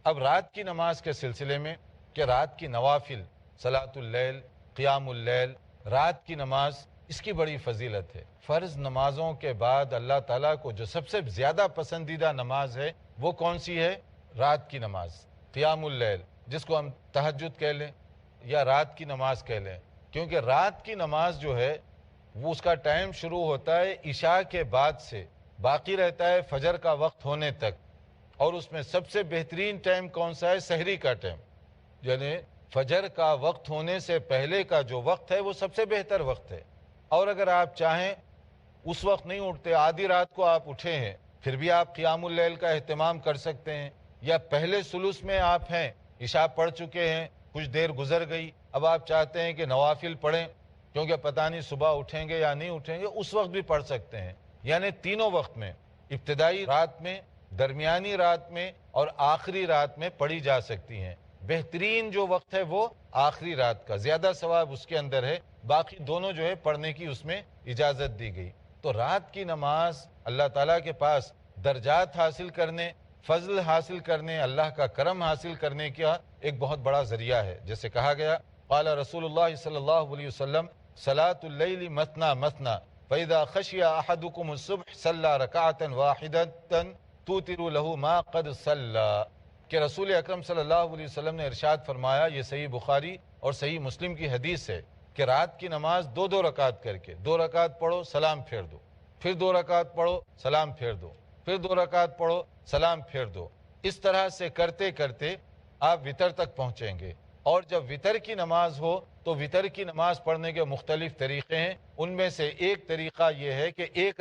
اب رات کی نماز کے سلسلے میں کہ رات کی نوافل، صلاۃ اللیل، قیام اللیل، رات کی نماز، اس کی بڑی فضیلت ہے۔ فرض نمازوں کے بعد اللہ تعالیٰ کو جو سب سے زیادہ پسندیدہ نماز ہے وہ کون سی ہے؟ رات کی نماز، قیام اللیل، جس کو ہم تہجد کہہ لیں یا رات کی نماز کہہ لیں، کیونکہ رات کی نماز جو ہے وہ اس کا ٹائم شروع ہوتا ہے عشاء کے بعد سے، باقی رہتا ہے فجر کا وقت ہونے تک، اور اس میں سب سے بہترین ٹائم کون سا ہے؟ سحری کا ٹائم، یعنی فجر کا وقت ہونے سے پہلے کا جو وقت ہے وہ سب سے بہتر وقت ہے۔ اور اگر آپ چاہیں اس وقت نہیں اٹھتے، آدھی رات کو آپ اٹھے ہیں، پھر بھی آپ قیام اللیل کا اہتمام کر سکتے ہیں، یا پہلے ثلث میں آپ ہیں، عشاء پڑھ چکے ہیں، کچھ دیر گزر گئی، اب آپ چاہتے ہیں کہ نوافل پڑھیں کیونکہ پتہ نہیں صبح اٹھیں گے یا نہیں اٹھیں گے، اس وقت بھی پڑھ سکتے ہیں۔ یعنی تینوں وقت میں، ابتدائی رات میں، درمیانی رات میں اور آخری رات میں پڑھی جا سکتی ہیں۔ بہترین جو وقت ہے وہ آخری رات کا، زیادہ ثواب اس کے اندر ہے، باقی دونوں جو ہے پڑھنے کی اس میں اجازت دی گئی۔ تو رات کی نماز اللہ تعالیٰ کے پاس درجات حاصل کرنے، فضل حاصل کرنے، اللہ کا کرم حاصل کرنے کا ایک بہت بڑا ذریعہ ہے۔ جیسے کہا گیا، قال رسول اللہ صلی اللہ علیہ وسلم صلاۃ اللیل مثنی مثنی فاذا خشی احدکم الصبح صلی رکعۃ واحدۃ توتر له ما قد صلی، کہ رسول اکرم صلی اللہ علیہ وسلم نے ارشاد فرمایا، یہ صحیح بخاری اور صحیح مسلم کی حدیث ہے، کہ رات کی نماز دو دو رکعت کر کے، 2 رکعت پڑھو سلام پھیر دو، پھر 2 رکعت پڑھو سلام پھیر دو، پھر 2 رکعت پڑھو سلام پھیر دو، اس طرح سے کرتے کرتے آپ وتر تک پہنچیں گے۔ اور جب وتر کی نماز ہو تو وتر کی نماز پڑھنے کے مختلف طریقے ہیں، ان میں سے ایک طریقہ یہ ہے کہ ایک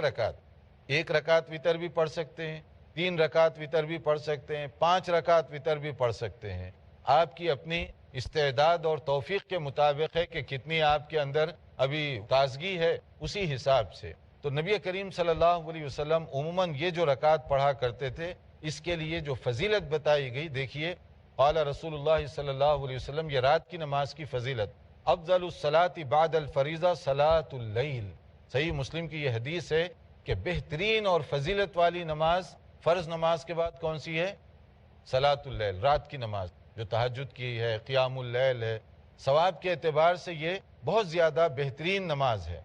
رکعت وتر بھی پڑھ سکتے ہیں، 3 رکعت وتر بھی پڑھ سکتے ہیں، 5 رکعت وتر بھی پڑھ سکتے ہیں۔ آپ کی اپنی استعداد اور توفیق کے مطابق ہے کہ کتنی آپ کے اندر ابھی تازگی ہے، اسی حساب سے۔ تو نبی کریم صلی اللہ علیہ وسلم عموماً یہ جو رکعت پڑھا کرتے تھے، اس کے لیے جو فضیلت بتائی گئی، دیکھیے، قال رسول اللہ صلی اللہ علیہ وسلم، یہ رات کی نماز کی فضیلت، افضل الصلاۃ بعد الفریضہ صلاۃ اللیل، صحیح مسلم کی یہ حدیث ہے کہ بہترین اور فضیلت والی نماز فرض نماز کے بعد کون سی ہے؟ صلاۃ اللیل، رات کی نماز، جو تہجد کی ہے، قیام اللیل ہے، ثواب کے اعتبار سے یہ بہت زیادہ بہترین نماز ہے۔